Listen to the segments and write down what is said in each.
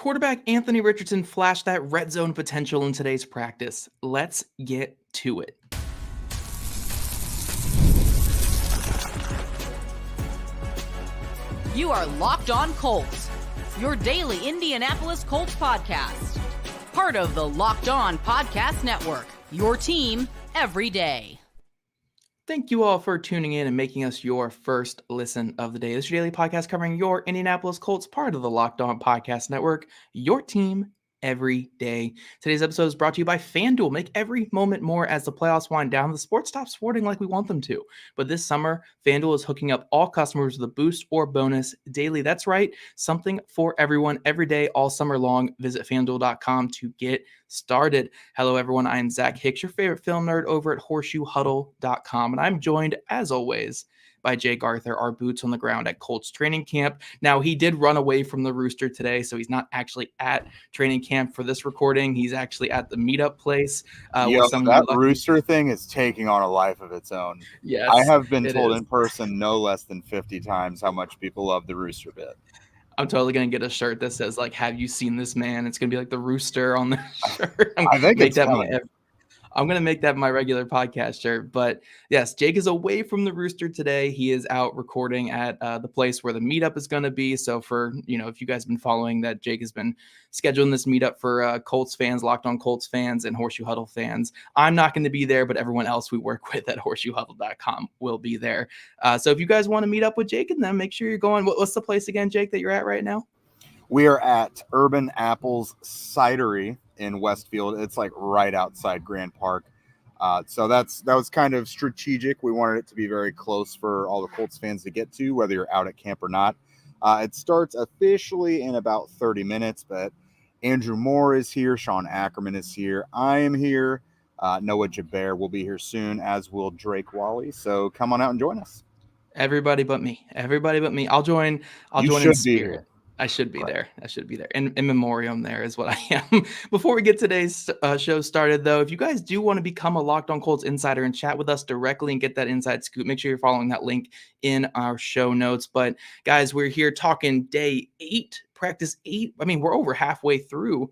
Quarterback Anthony Richardson flashed that red zone potential in today's practice. Let's get to it. You are Locked On Colts, your daily Indianapolis Colts podcast. Part of the Locked On Podcast Network, your team every day. Thank you all for tuning in and making us your first listen of the day. This is your daily podcast covering your Indianapolis Colts, part of the Locked On Podcast Network, your team every day. Today's episode is brought to you by FanDuel. Make every moment more as the playoffs wind down. The sports stop sporting like we want them to. But this summer, FanDuel is hooking up all customers with a boost or bonus daily. That's right, something for everyone every day, all summer long. Visit FanDuel.com to get started. Hello, everyone. I am Zach Hicks, your favorite film nerd over at HorseshoeHuddle.com. And I'm joined, as always, by Jake Arthur, our boots on the ground at Colts training camp. Now, he did run away from the Rooster today, so he's not actually at training camp for this recording. He's actually at the meetup place. That Rooster thing is taking on a life of its own. Yes, I have been told in person no less than 50 times how much people love the Rooster bit. I'm totally going to get a shirt that says, like, have you seen this man? It's going to be like the Rooster on the shirt. I think it's coming. I'm going to make that my regular podcast shirt. But yes, Jake is away from the Rooster today. He is out recording at the place where the meetup is going to be. So for, if you guys have been following that, Jake has been scheduling this meetup for Colts fans, Locked On Colts fans, and Horseshoe Huddle fans. I'm not going to be there, but everyone else we work with at HorseshoeHuddle.com will be there. So if you guys want to meet up with Jake and them, make sure you're going. What's the place again, Jake, that you're at right now? We are at Urban Apples Cidery in Westfield. It's like right outside Grand Park. So that was kind of strategic. We wanted it to be very close for all the Colts fans to get to, whether you're out at camp or not. It starts officially in about 30 minutes, but Andrew Moore is here. Sean Ackerman is here. I am here. Noah Jaber will be here soon, as will Drake Wally. So come on out and join us. Everybody but me. I'll join in spirit. I should be there. In memoriam there is what I am. Before we get today's show started, though, if you guys do want to become a Locked On Colts insider and chat with us directly and get that inside scoop, make sure you're following that link in our show notes. But, guys, we're here talking day 8, practice 8. I mean, we're over halfway through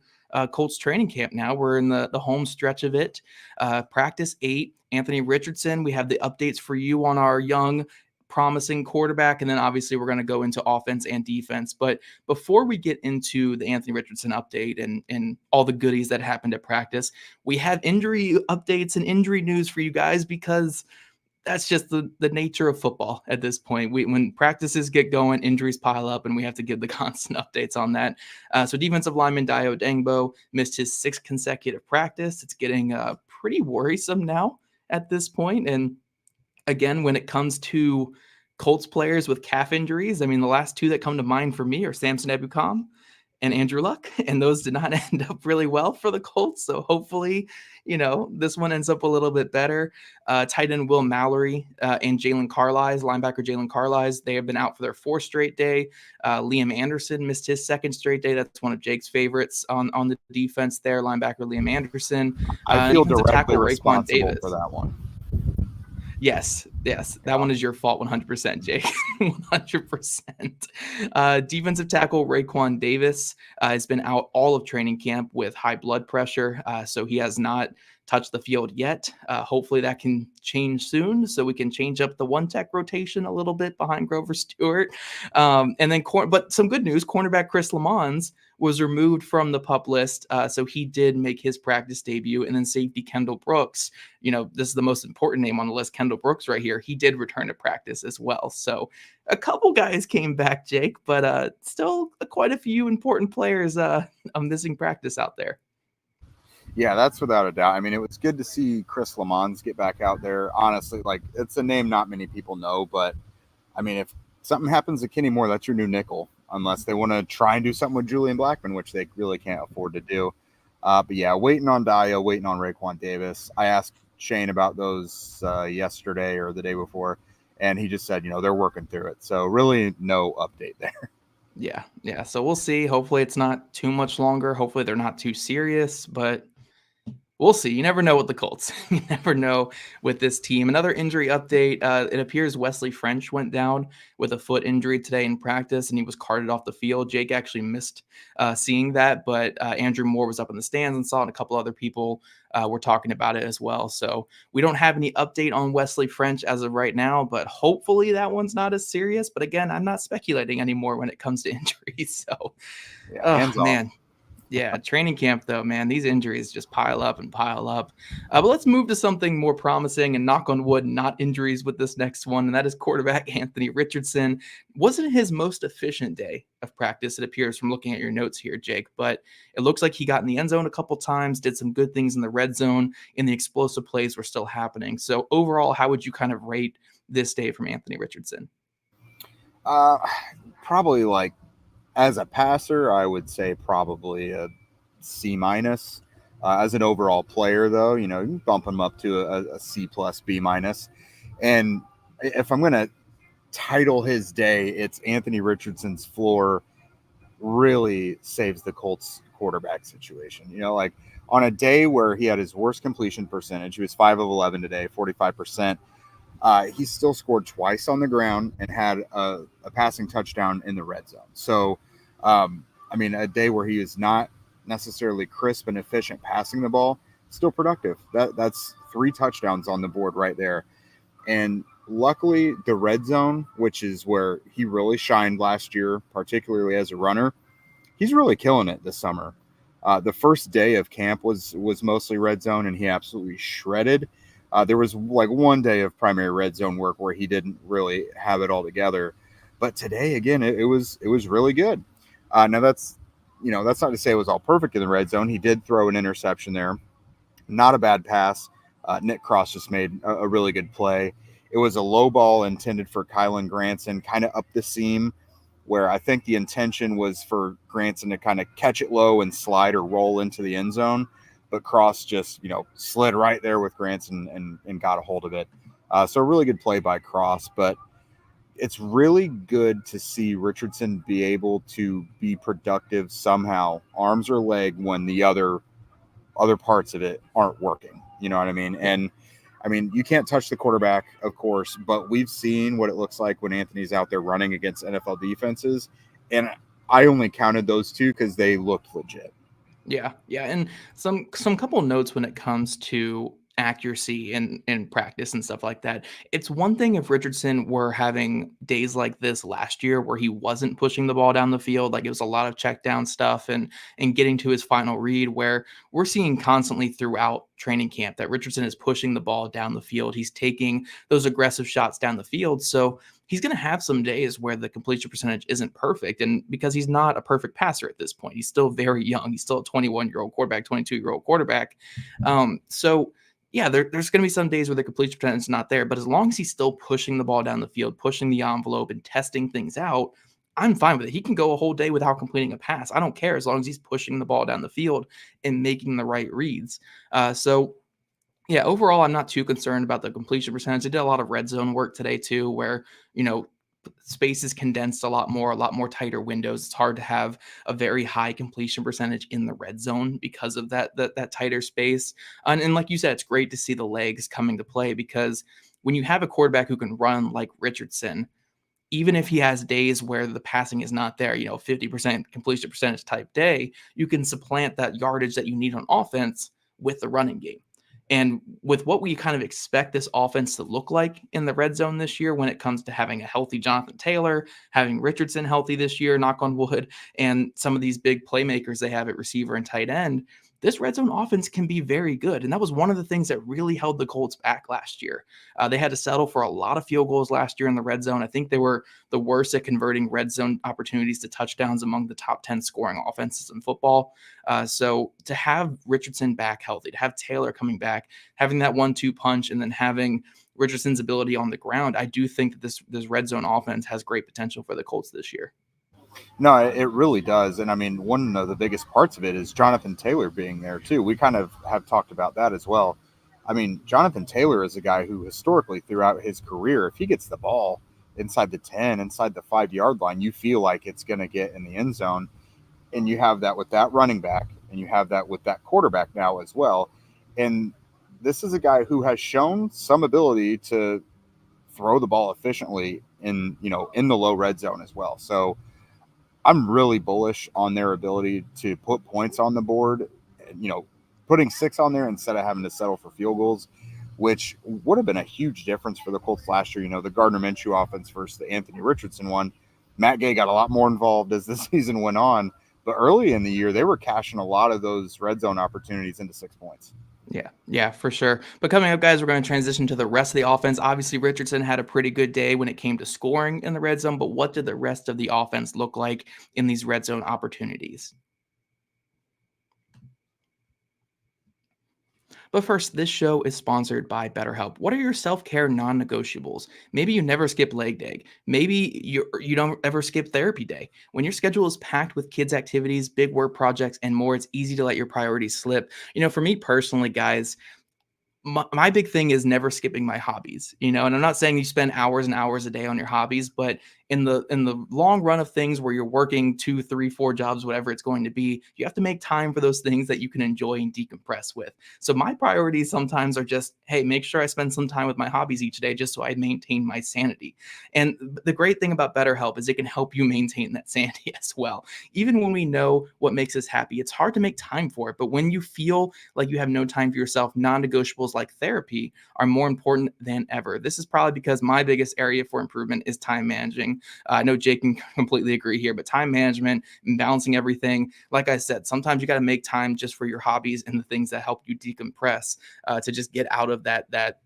Colts training camp now. We're in the home stretch of it. Practice 8, Anthony Richardson. We have the updates for you on our young promising quarterback, and then obviously we're going to go into offense and defense. But before we get into the Anthony Richardson update and all the goodies that happened at practice, we have injury updates and injury news for you guys, because that's just the nature of football at this point. When practices get going, injuries pile up, and we have to give the constant updates on that. So defensive lineman Dio Dangbo missed his 6th consecutive practice. It's getting pretty worrisome now at this point. And again, when it comes to Colts players with calf injuries, I mean, the last 2 that come to mind for me are Samson Ebukam and Andrew Luck, and those did not end up really well for the Colts. So hopefully, this one ends up a little bit better. Tight end Will Mallory and Jalen Carlisle, linebacker Jalen Carlisle, they have been out for their 4th straight day. Liam Anderson missed his 2nd straight day. That's one of Jake's favorites on the defense there, linebacker Liam Anderson. I feel directly responsible for that one. Yes, that one is your fault 100%, Jake. 100%. Defensive tackle Raekwon Davis has been out all of training camp with high blood pressure, so he has not touched the field yet. Hopefully that can change soon, so we can change up the one-tech rotation a little bit behind Grover Stewart. But some good news, cornerback Chris Lamons was removed from the PUP list, so he did make his practice debut. And then safety Kendall Brooks, this is the most important name on the list, Kendall Brooks right here. He did return to practice as well. So a couple guys came back, Jake, but still quite a few important players missing practice out there. Yeah, that's without a doubt. I mean, it was good to see Chris Lamons get back out there. Honestly, it's a name not many people know, but I mean, if something happens to Kenny Moore, that's your new nickel, unless they want to try and do something with Julian Blackman, which they really can't afford to do. But yeah, waiting on Dio, waiting on Raekwon Davis. I asked Shane about those yesterday or the day before, and he just said, they're working through it. So really no update there. Yeah. So we'll see. Hopefully it's not too much longer. Hopefully they're not too serious, but We'll see. You never know with the Colts. You never know with this team. Another injury update. It appears Wesley French went down with a foot injury today in practice, and he was carted off the field. Jake actually missed seeing that, but Andrew Moore was up in the stands and saw it, and a couple other people were talking about it as well. So we don't have any update on Wesley French as of right now, but hopefully that one's not as serious. But again, I'm not speculating anymore when it comes to injuries. So, Hands man. off. Yeah, training camp, though, man, these injuries just pile up and pile up. But let's move to something more promising and knock on wood, not injuries with this next one, and that is quarterback Anthony Richardson. Wasn't his most efficient day of practice, it appears, from looking at your notes here, Jake, but it looks like he got in the end zone a couple times, did some good things in the red zone, and the explosive plays were still happening. So overall, how would you kind of rate this day from Anthony Richardson? Probably like, as a passer, I would say probably a C-. As an overall player, though, you can bump him up to a C+, B-. And if I'm going to title his day, it's Anthony Richardson's floor really saves the Colts quarterback situation. Like on a day where he had his worst completion percentage, he was 5 of 11 today, 45%. He still scored twice on the ground and had a passing touchdown in the red zone. So, a day where he is not necessarily crisp and efficient passing the ball, still productive. That's 3 touchdowns on the board right there. And luckily, the red zone, which is where he really shined last year, particularly as a runner, he's really killing it this summer. The first day of camp was mostly red zone, and he absolutely shredded. There was like one day of primary red zone work where he didn't really have it all together. But today, again, it was really good. Now that's not to say it was all perfect in the red zone. He did throw an interception there. Not a bad pass. Nick Cross just made a really good play. It was a low ball intended for Kylan Granson, kind of up the seam, where I think the intention was for Granson to kind of catch it low and slide or roll into the end zone. But Cross just, slid right there with Granson and got a hold of it. So a really good play by Cross. But it's really good to see Richardson be able to be productive somehow, arms or leg, when the other parts of it aren't working. You know what I mean? And you can't touch the quarterback, of course, but we've seen what it looks like when Anthony's out there running against NFL defenses. And I only counted those 2 because they looked legit. Yeah. And some couple notes when it comes to accuracy in practice and stuff like that. It's one thing if Richardson were having days like this last year where he wasn't pushing the ball down the field, like it was a lot of check down stuff and getting to his final read, where we're seeing constantly throughout training camp that Richardson is pushing the ball down the field. He's taking those aggressive shots down the field. So he's going to have some days where the completion percentage isn't perfect. And because he's not a perfect passer at this point, he's still very young. He's still a 21-year-old quarterback, 22-year-old quarterback. So yeah, there's going to be some days where the completion percentage is not there, but as long as he's still pushing the ball down the field, pushing the envelope and testing things out, I'm fine with it. He can go a whole day without completing a pass. I don't care as long as he's pushing the ball down the field and making the right reads. So yeah, overall, I'm not too concerned about the completion percentage. They did a lot of red zone work today too, where, space is condensed a lot more tighter windows. It's hard to have a very high completion percentage in the red zone because of that tighter space. And like you said, it's great to see the legs coming to play, because when you have a quarterback who can run like Richardson, even if he has days where the passing is not there, 50% completion percentage type day, you can supplant that yardage that you need on offense with the running game. And with what we kind of expect this offense to look like in the red zone this year, when it comes to having a healthy Jonathan Taylor, having Richardson healthy this year, knock on wood, and some of these big playmakers they have at receiver and tight end, this red zone offense can be very good. And that was one of the things that really held the Colts back last year. They had to settle for a lot of field goals last year in the red zone. I think they were the worst at converting red zone opportunities to touchdowns among the top 10 scoring offenses in football. So to have Richardson back healthy, to have Taylor coming back, having that 1-2 punch, and then having Richardson's ability on the ground, I do think that this red zone offense has great potential for the Colts this year. No, it really does. And one of the biggest parts of it is Jonathan Taylor being there too. We kind of have talked about that as well. Jonathan Taylor is a guy who historically throughout his career, if he gets the ball inside the 10, inside the 5-yard line, you feel like it's going to get in the end zone. And you have that with that running back, and you have that with that quarterback now as well. And this is a guy who has shown some ability to throw the ball efficiently in the low red zone as well. So I'm really bullish on their ability to put points on the board, putting 6 on there instead of having to settle for field goals, which would have been a huge difference for the Colts last year. The Gardner Minshew offense versus the Anthony Richardson one. Matt Gay got a lot more involved as the season went on, but early in the year, they were cashing a lot of those red zone opportunities into 6 points. Yeah, for sure. But coming up, guys, we're going to transition to the rest of the offense. Obviously, Richardson had a pretty good day when it came to scoring in the red zone, but what did the rest of the offense look like in these red zone opportunities? But first, this show is sponsored by BetterHelp. What are your self-care non-negotiables? Maybe you never skip leg day. Maybe you don't ever skip therapy day. When your schedule is packed with kids' activities, big work projects, and more, it's easy to let your priorities slip. For me personally, guys, my big thing is never skipping my hobbies, and I'm not saying you spend hours and hours a day on your hobbies, but in the long run of things where you're working 2, 3, 4 jobs, whatever it's going to be, you have to make time for those things that you can enjoy and decompress with. So my priorities sometimes are just, hey, make sure I spend some time with my hobbies each day just so I maintain my sanity. And the great thing about BetterHelp is it can help you maintain that sanity as well. Even when we know what makes us happy, it's hard to make time for it. But when you feel like you have no time for yourself, non-negotiables like therapy are more important than ever. This is probably because my biggest area for improvement is time managing. I know Jake can completely agree here, but time management and balancing everything, like I said, sometimes you got to make time just for your hobbies and the things that help you decompress, to just get out of that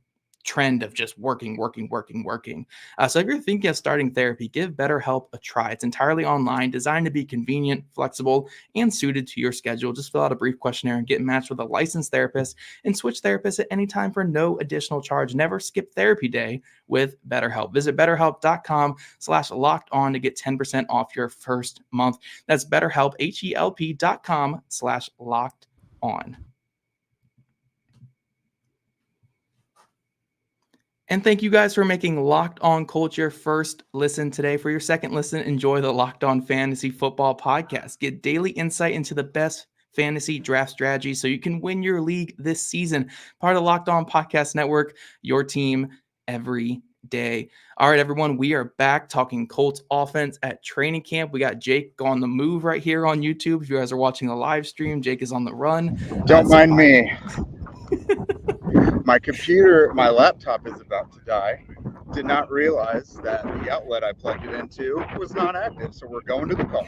trend of just working. So if you're thinking of starting therapy, give BetterHelp a try. It's entirely online, designed to be convenient, flexible, and suited to your schedule. Just fill out a brief questionnaire and get matched with a licensed therapist and switch therapists at any time for no additional charge. Never skip therapy day with BetterHelp. Visit BetterHelp.com/lockedon to get 10% off your first month. That's BetterHelp, HELP.com/lockedon. And thank you guys for making Locked On Colts your first listen today. For your second listen, enjoy the Locked On Fantasy Football Podcast. Get daily insight into the best fantasy draft strategy so you can win your league this season. Part of the Locked On Podcast Network, your team every day. All right, everyone, we are back talking Colts offense at training camp. We got Jake on the move right here on YouTube. If you guys are watching the live stream, Jake is on the run. Don't mind me. My laptop is about to die. Did not realize that the outlet I plugged it into was not active, so we're going to the car.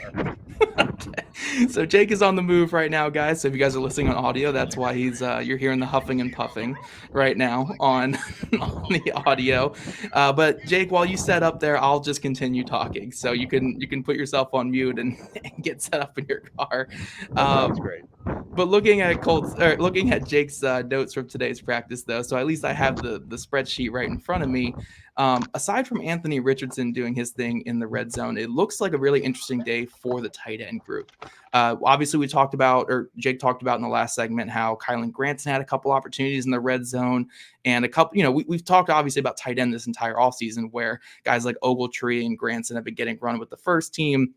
Okay. So Jake is on the move right now, guys. So if you guys are listening on audio, that's why you're hearing the huffing and puffing right now on the audio. But Jake, while you set up there, I'll just continue talking. So you can put yourself on mute and get set up in your car. That's great. But looking at Jake's notes from today's practice, though, so at least I have the spreadsheet right in front of me. Aside from Anthony Richardson doing his thing in the red zone, it looks like a really interesting day for the tight end group. Obviously, Jake talked about in the last segment how Kylan Granson had a couple opportunities in the red zone, and a couple, we've talked obviously about tight end this entire offseason where guys like Ogletree and Granson have been getting run with the first team.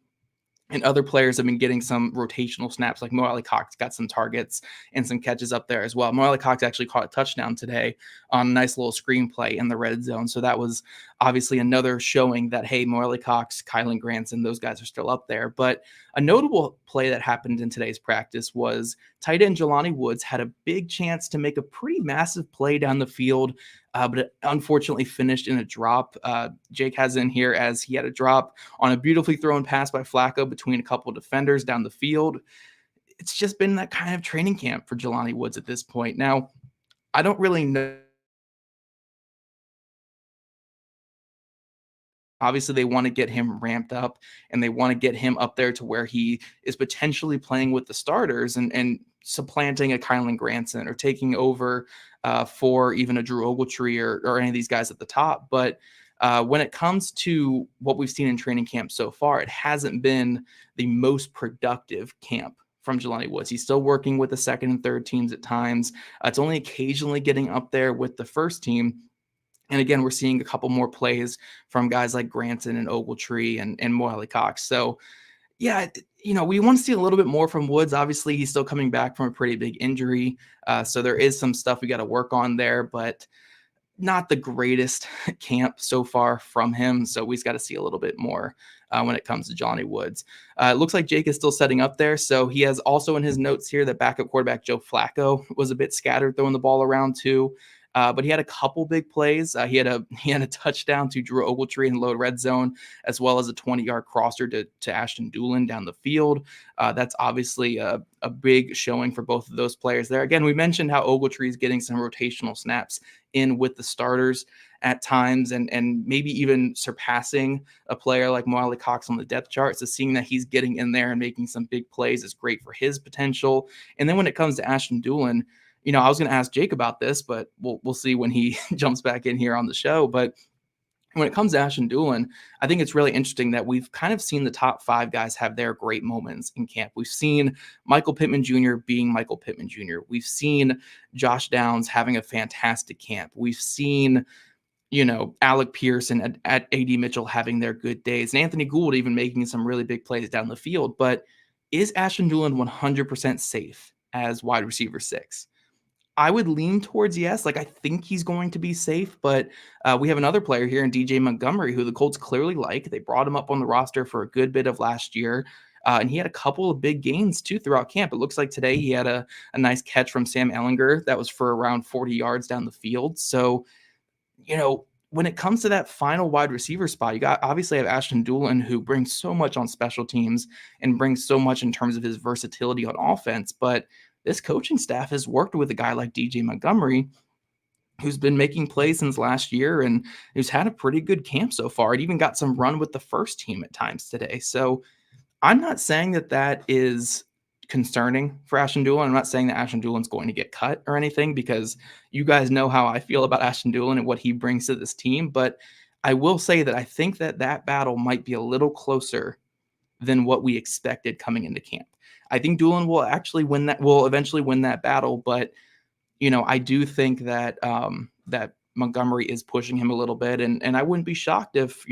And other players have been getting some rotational snaps, like Mo Alley-Cox got some targets and some catches up there as well. Mo Alley-Cox actually caught a touchdown today on a nice little screenplay in the red zone. So that was obviously another showing that, hey, Mo Alley-Cox, Kylan Granson, those guys are still up there. But a notable play that happened in today's practice was tight end Jelani Woods had a big chance to make a pretty massive play down the field, but it unfortunately finished in a drop. Jake has in here as he had a drop on a beautifully thrown pass by Flacco between a couple of defenders down the field. It's just been that kind of training camp for Jelani Woods at this point. Now, I don't really know. Obviously, they want to get him ramped up and they want to get him up there to where he is potentially playing with the starters and supplanting a Kylan Granson or taking over for even a Drew Ogletree or any of these guys at the top. But when it comes to what we've seen in training camp so far, it hasn't been the most productive camp from Jelani Woods. He's still working with the second and third teams at times. It's only occasionally getting up there with the first team. And again, we're seeing a couple more plays from guys like Granson and Ogletree and Mo Alley-Cox. So, yeah, we want to see a little bit more from Woods. Obviously, he's still coming back from a pretty big injury. So there is some stuff we got to work on there, but not the greatest camp so far from him. So we just got to see a little bit more when it comes to Johnny Woods. It looks like Jake is still setting up there. So he has also in his notes here that backup quarterback Joe Flacco was a bit scattered throwing the ball around too. But he had a couple big plays. He had a touchdown to Drew Ogletree in low red zone, as well as a 20-yard crosser to Ashton Dulin down the field. That's obviously a big showing for both of those players there. Again, we mentioned how Ogletree is getting some rotational snaps in with the starters at times, and maybe even surpassing a player like Mo Cox on the depth chart. So seeing that he's getting in there and making some big plays is great for his potential. And then when it comes to Ashton Dulin, I was going to ask Jake about this, but we'll see when he jumps back in here on the show. But when it comes to Ashton Dulin, I think it's really interesting that we've kind of seen the top 5 guys have their great moments in camp. We've seen Michael Pittman Jr. being Michael Pittman Jr. We've seen Josh Downs having a fantastic camp. We've seen, Alec Pierce and at AD Mitchell having their good days, and Anthony Gould even making some really big plays down the field. But is Ashton Dulin 100% safe as wide receiver 6? I would lean towards yes. I think he's going to be safe, but we have another player here in DJ Montgomery who the Colts clearly like. They brought him up on the roster for a good bit of last year, and he had a couple of big gains too throughout camp. It looks like today he had a nice catch from Sam Ehlinger that was for around 40 yards down the field. So, when it comes to that final wide receiver spot, you obviously have Ashton Dulin, who brings so much on special teams and brings so much in terms of his versatility on offense, but this coaching staff has worked with a guy like DJ Montgomery, who's been making plays since last year and who's had a pretty good camp so far. It even got some run with the first team at times today. So I'm not saying that is concerning for Ashton Dulin. I'm not saying that Ashton Dulin's going to get cut or anything, because you guys know how I feel about Ashton Dulin and what he brings to this team. But I will say that I think that battle might be a little closer than what we expected coming into camp. I think Dulin will eventually win that battle, but I do think that that Montgomery is pushing him a little bit, and I wouldn't be shocked if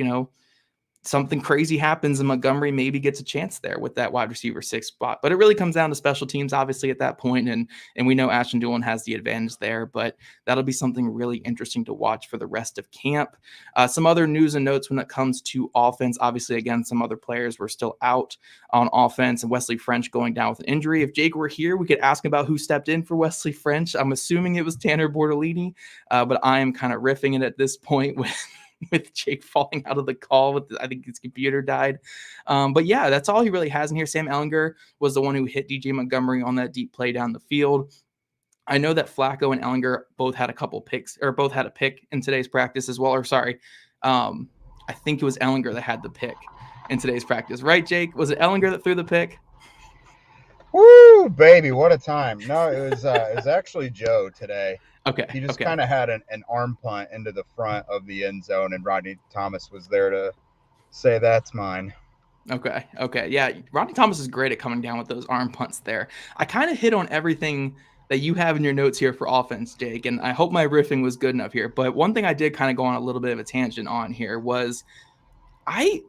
something crazy happens and Montgomery maybe gets a chance there with that wide receiver 6 spot. But it really comes down to special teams, obviously, at that point, and we know Ashton Dulin has the advantage there, but that'll be something really interesting to watch for the rest of camp. Some other news and notes when it comes to offense. Obviously, again, some other players were still out on offense, and Wesley French going down with an injury. If Jake were here, we could ask about who stepped in for Wesley French. I'm assuming it was Tanner Bortolini, but I am kind of riffing it at this point with Jake falling out of the call I think his computer died. But yeah, that's all he really has in here. Sam Ehlinger was the one who hit DJ Montgomery on that deep play down the field. I know that Flacco and Ehlinger both had a couple picks, or both had a pick in today's practice as well. Or sorry, I think it was Ehlinger that had the pick in today's practice. Right, Jake? Was it Ehlinger that threw the pick? Woo, baby, what a time. No, it was actually Joe today. Okay. He just kind of had an arm punt into the front of the end zone, and Rodney Thomas was there to say, that's mine. Okay. Yeah, Rodney Thomas is great at coming down with those arm punts there. I kind of hit on everything that you have in your notes here for offense, Jake, and I hope my riffing was good enough here. But one thing I did kind of go on a little bit of a tangent on here was I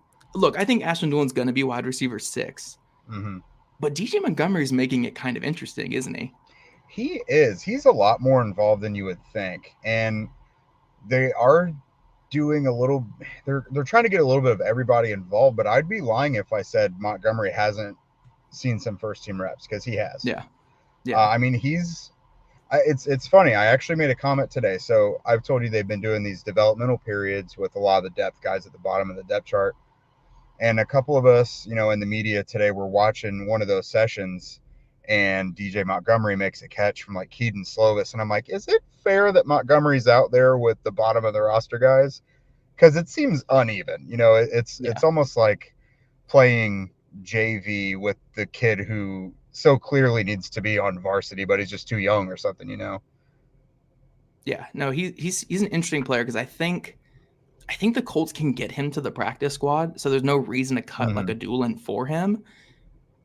think Ashton Dulin's going to be wide receiver 6. Mm-hmm. But DJ Montgomery's making it kind of interesting, isn't he? He is. He's a lot more involved than you would think. And they are doing a little – they're trying to get a little bit of everybody involved, but I'd be lying if I said Montgomery hasn't seen some first-team reps, because he has. Yeah. I mean, it's funny. I actually made a comment today. So I've told you they've been doing these developmental periods with a lot of the depth guys at the bottom of the depth chart. And a couple of us, in the media today, were watching one of those sessions, and DJ Montgomery makes a catch from Keaton Slovis. And I'm like, is it fair that Montgomery's out there with the bottom of the roster guys? Because it seems uneven. It's almost like playing JV with the kid who so clearly needs to be on varsity, but he's just too young or something, Yeah, no, he's an interesting player, because I think the Colts can get him to the practice squad, so there's no reason to cut a Dulin for him.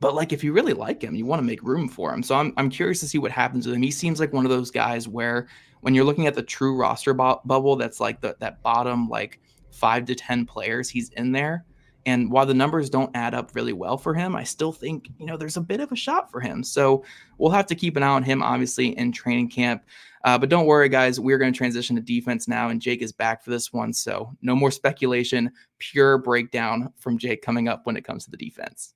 But if you really like him, you want to make room for him. So I'm curious to see what happens with him. He seems like one of those guys where when you're looking at the true roster bubble, that's that bottom 5 to 10 players, he's in there. And while the numbers don't add up really well for him, I still think, there's a bit of a shot for him. So we'll have to keep an eye on him, obviously, in training camp. But don't worry, guys. We're going to transition to defense now, and Jake is back for this one. So no more speculation, pure breakdown from Jake coming up when it comes to the defense.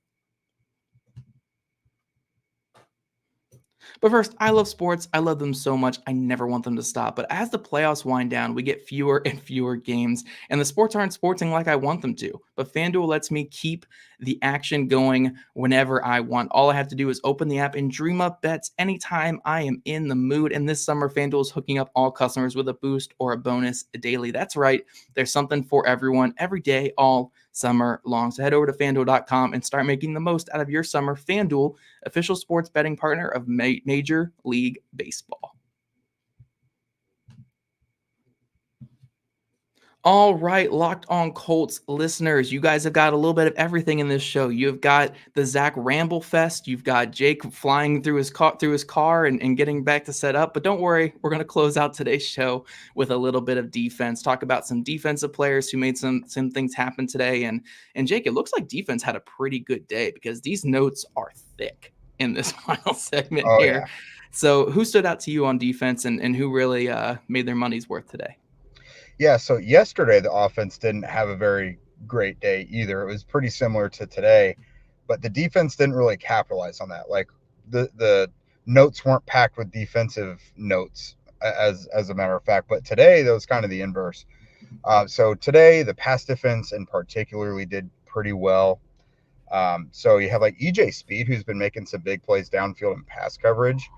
But first, I love sports. I love them so much. I never want them to stop. But as the playoffs wind down, we get fewer and fewer games, and the sports aren't sporting like I want them to. But FanDuel lets me keep the action going whenever I want. All I have to do is open the app and dream up bets anytime I am in the mood. And this summer, FanDuel is hooking up all customers with a boost or a bonus daily. That's right. There's something for everyone every day, all summer long. So head over to FanDuel.com and start making the most out of your summer. FanDuel, official sports betting partner of Major League Baseball. All right, Locked On Colts listeners, you guys have got a little bit of everything in this show. You've got the Zach Ramble Fest. You've got Jake flying through his car and getting back to set up. But don't worry, we're going to close out today's show with a little bit of defense. Talk about some defensive players who made some things happen today. And Jake, it looks like defense had a pretty good day because these notes are thick in this final segment here. Yeah. So who stood out to you on defense and who really made their money's worth today? Yeah, so yesterday the offense didn't have a very great day either. It was pretty similar to today, but the defense didn't really capitalize on that. Like the notes weren't packed with defensive notes as a matter of fact, but today that was kind of the inverse. So today the pass defense in particularly did pretty well. So you have like EJ Speed, who's been making some big plays downfield in pass coverage.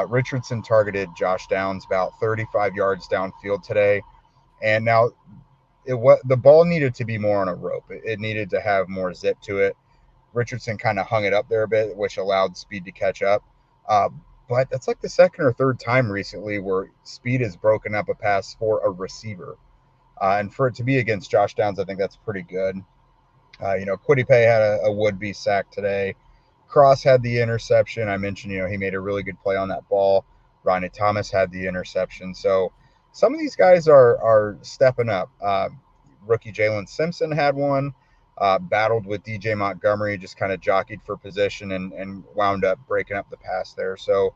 Richardson targeted Josh Downs about 35 yards downfield today. And now the ball needed to be more on a rope. It needed to have more zip to it. Richardson kind of hung it up there a bit, which allowed Speed to catch up. But that's like the second or third time recently where Speed has broken up a pass for a receiver. And for it to be against Josh Downs, I think that's pretty good. Kwity Paye had a would-be sack today. Cross had the interception. I mentioned, he made a really good play on that ball. Ronnie Thomas had the interception. So some of these guys are stepping up. Rookie Jalen Simpson had one, battled with DJ Montgomery, just kind of jockeyed for position and wound up breaking up the pass there. So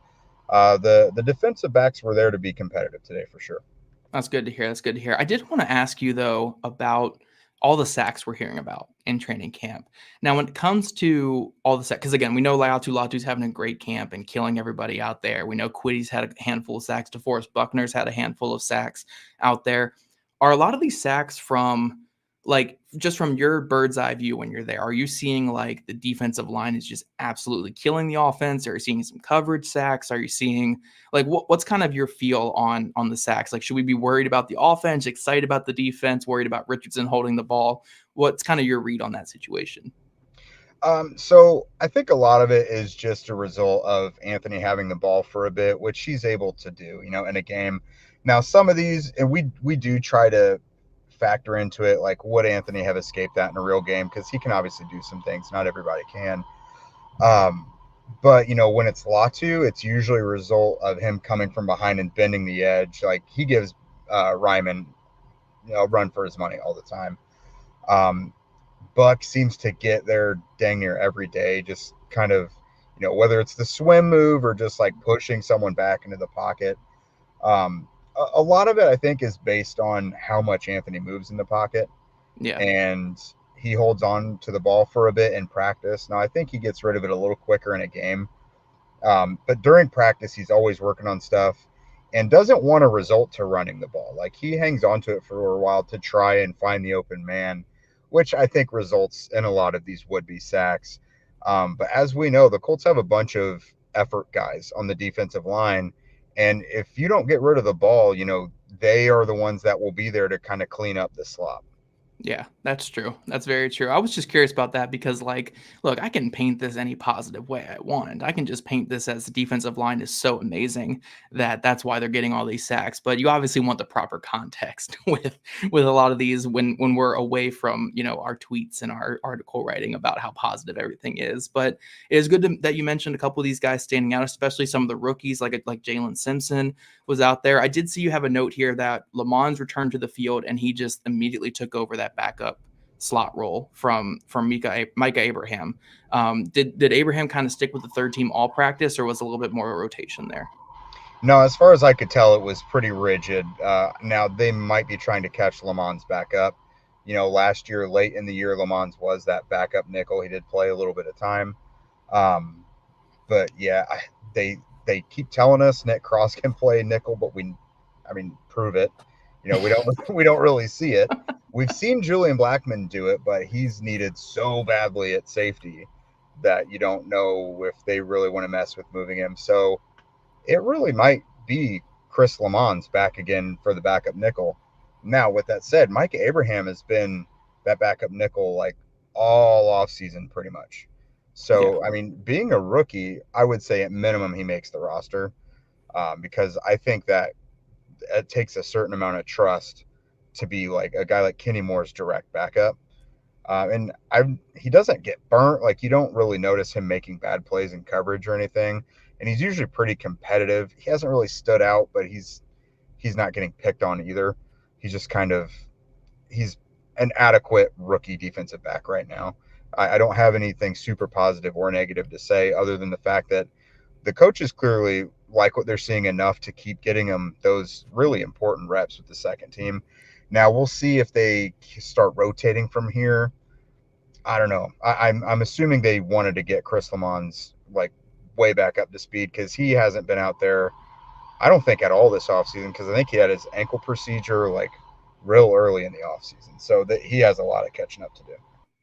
the defensive backs were there to be competitive today for sure. That's good to hear. I did want to ask you, though, about all the sacks we're hearing about in training camp. Now, when it comes to all the sacks, because again, we know Latu's having a great camp and killing everybody out there. We know Quiddy's had a handful of sacks. DeForest Buckner's had a handful of sacks out there. Are a lot of these sacks from, just from your bird's eye view when you're there? Are you seeing the defensive line is just absolutely killing the offense? Are you seeing some coverage sacks? Are you seeing what's kind of your feel on the sacks? Should we be worried about the offense, excited about the defense, worried about Richardson holding the ball? What's kind of your read on that situation? So I think a lot of it is just a result of Anthony having the ball for a bit, which he's able to do, in a game. Now, some of these, and we do try to factor into it, would Anthony have escaped that in a real game? Because he can obviously do some things. Not everybody can. But, when it's Latu, it's usually a result of him coming from behind and bending the edge. He gives Ryman, a run for his money all the time. Buck seems to get there dang near every day, just kind of, whether it's the swim move or just pushing someone back into the pocket. A lot of it, I think, is based on how much Anthony moves in the pocket. Yeah. And he holds on to the ball for a bit in practice. Now, I think he gets rid of it a little quicker in a game. But during practice, he's always working on stuff and doesn't want to resort to running the ball. He hangs on to it for a while to try and find the open man, which I think results in a lot of these would-be sacks. But as we know, the Colts have a bunch of effort guys on the defensive line. And if you don't get rid of the ball, they are the ones that will be there to kind of clean up the slop. Yeah, that's true. That's very true. I was just curious about that because, look, I can paint this any positive way I want. I can just paint this as the defensive line is so amazing that's why they're getting all these sacks. But you obviously want the proper context with a lot of these when we're away from, our tweets and our article writing about how positive everything is. But it is good that you mentioned a couple of these guys standing out, especially some of the rookies like Jalen Simpson was out there. I did see you have a note here that Lamons returned to the field and he just immediately took over that backup slot role from Micah Abraham. Did Abraham kind of stick with the third team all practice, or was a little bit more of a rotation there? No, as far as I could tell, it was pretty rigid. Now they might be trying to catch Lamons back up. Last year, late in the year, Lamons was that backup nickel. He did play a little bit of time. But yeah, they keep telling us Nick Cross can play nickel, but prove it. We don't really see it. We've seen Julian Blackmon do it, but he's needed so badly at safety that you don't know if they really want to mess with moving him. So it really might be Chris Lamons back again for the backup nickel. Now, with that said, Micah Abraham has been that backup nickel like all offseason pretty much. So, yeah. Being a rookie, I would say at minimum he makes the roster because I think that it takes a certain amount of trust to be like a guy like Kenny Moore's direct backup. He doesn't get burnt. Like, you don't really notice him making bad plays in coverage or anything. And he's usually pretty competitive. He hasn't really stood out, but he's not getting picked on either. He's just he's an adequate rookie defensive back right now. I don't have anything super positive or negative to say other than the fact that the coaches clearly like what they're seeing enough to keep getting him those really important reps with the second team. Now we'll see if they start rotating from here. I don't know. I'm assuming they wanted to get Chris Lamons like way back up to speed because he hasn't been out there, I don't think, at all this offseason, because I think he had his ankle procedure like real early in the offseason. So that he has a lot of catching up to do.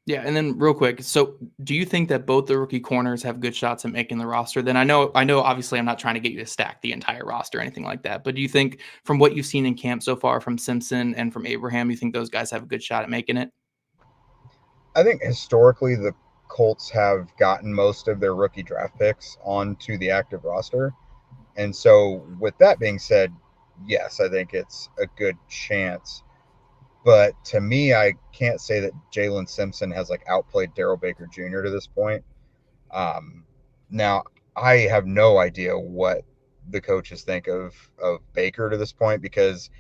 Yeah, and then real quick, so do you think that both the rookie corners have good shots at making the roster? Then I know obviously I'm not trying to get you to stack the entire roster or anything like that, but do you think from what you've seen in camp so far from Simpson and from Abraham, you think those guys have a good shot at making it? I think historically the Colts have gotten most of their rookie draft picks onto the active roster. And so with that being said, yes, I think it's a good chance. But to me, I can't say that Jalen Simpson has like outplayed Darrell Baker Jr. to this point. Now, I have no idea what the coaches think of Baker to this point, because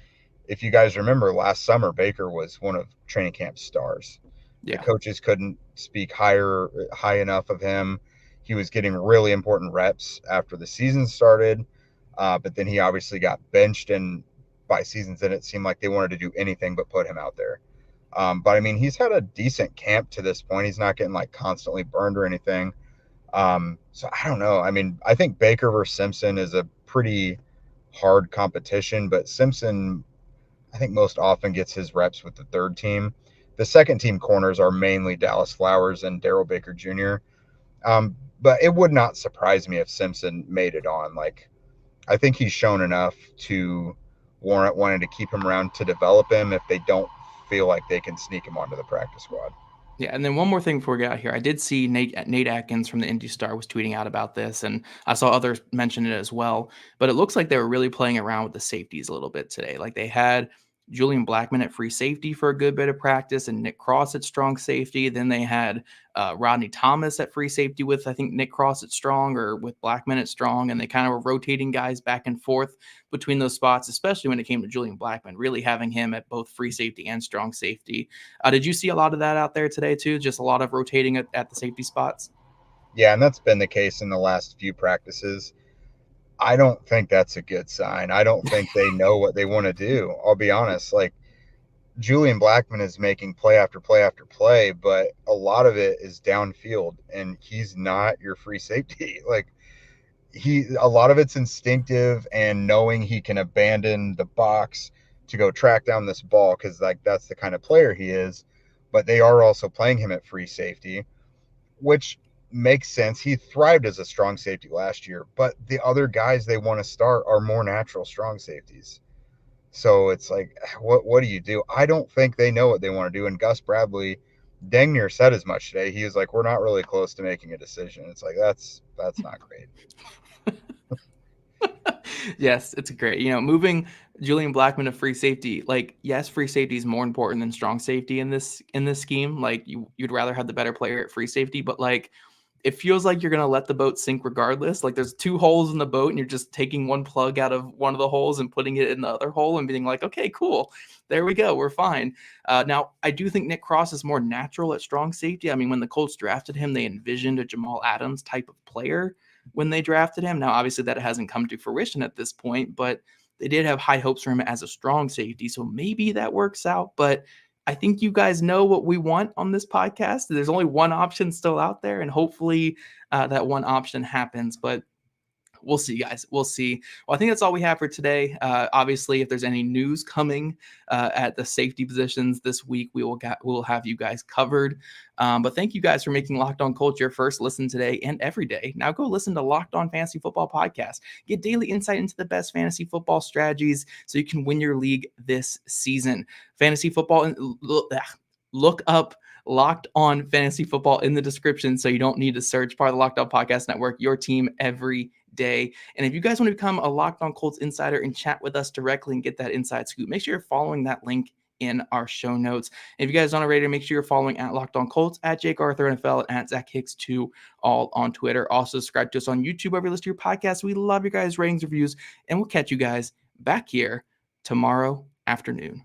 if you guys remember last summer, Baker was one of training camp's stars. Yeah. The coaches couldn't speak high enough of him. He was getting really important reps after the season started, but then he obviously got benched, and by season's end, it seemed like they wanted to do anything but put him out there. But he's had a decent camp to this point. He's not getting like constantly burned or anything. So I don't know. I think Baker versus Simpson is a pretty hard competition, but Simpson, I think, most often gets his reps with the third team. The second team corners are mainly Dallas Flowers and Darrell Baker Jr. But it would not surprise me if Simpson made it on. Like, I think he's shown enough to warrant wanting to keep him around to develop him if they don't feel like they can sneak him onto the practice squad. Yeah, and then one more thing before we get out here. I did see Nate Atkins from the Indy Star was tweeting out about this, and I saw others mention it as well. But it looks like they were really playing around with the safeties a little bit today. Like, they had Julian Blackmon at free safety for a good bit of practice and Nick Cross at strong safety. Then they had Rodney Thomas at free safety with, I think, Nick Cross at strong or with Blackmon at strong. And they kind of were rotating guys back and forth between those spots, especially when it came to Julian Blackmon, really having him at both free safety and strong safety. Did you see a lot of that out there today too? Just a lot of rotating at the safety spots? Yeah, and that's been the case in the last few practices. I don't think that's a good sign. I don't think they know what they want to do. I'll be honest. Like, Julian Blackmon is making play after play after play, but a lot of it is downfield, and he's not your free safety. Like, a lot of it's instinctive and knowing he can abandon the box to go track down this ball, because like that's the kind of player he is. But they are also playing him at free safety, which makes sense. He thrived as a strong safety last year, but the other guys they want to start are more natural strong safeties. So it's like, what do you do? I don't think they know what they want to do. And Gus Bradley dang near said as much today. He was like, we're not really close to making a decision. It's like, that's not great. Yes, it's great. Moving Julian Blackmon to free safety, like, yes, free safety is more important than strong safety in this scheme. Like, you'd rather have the better player at free safety, but like, it feels like you're going to let the boat sink regardless. Like there's 2 holes in the boat and you're just taking one plug out of one of the holes and putting it in the other hole and being like, okay, cool. There we go. We're fine. Now, I do think Nick Cross is more natural at strong safety. I mean, when the Colts drafted him, they envisioned a Jamal Adams type of player when they drafted him. Now, obviously, that hasn't come to fruition at this point, but they did have high hopes for him as a strong safety. So maybe that works out. But I think you guys know what we want on this podcast. There's only one option still out there, and hopefully that one option happens. But we'll see, guys. We'll see. Well, I think that's all we have for today. Obviously, if there's any news coming at the safety positions this week, we'll have you guys covered. But thank you guys for making Locked On Colts your first listen today and every day. Now go listen to Locked On Fantasy Football Podcast. Get daily insight into the best fantasy football strategies so you can win your league this season. Fantasy football, look up Locked On Fantasy Football in the description so you don't need to search. Part of the Locked On Podcast Network, your team every day. And if you guys want to become a Locked On Colts insider and chat with us directly and get that inside scoop, make sure you're following that link in our show notes. And if you guys aren't already, make sure you're following at Locked On Colts, at Jake Arthur NFL, and at Zach Hicks 2, all on Twitter. Also subscribe to us on YouTube, wherever you listen to your podcast. We love your guys' ratings, reviews, and we'll catch you guys back here tomorrow afternoon.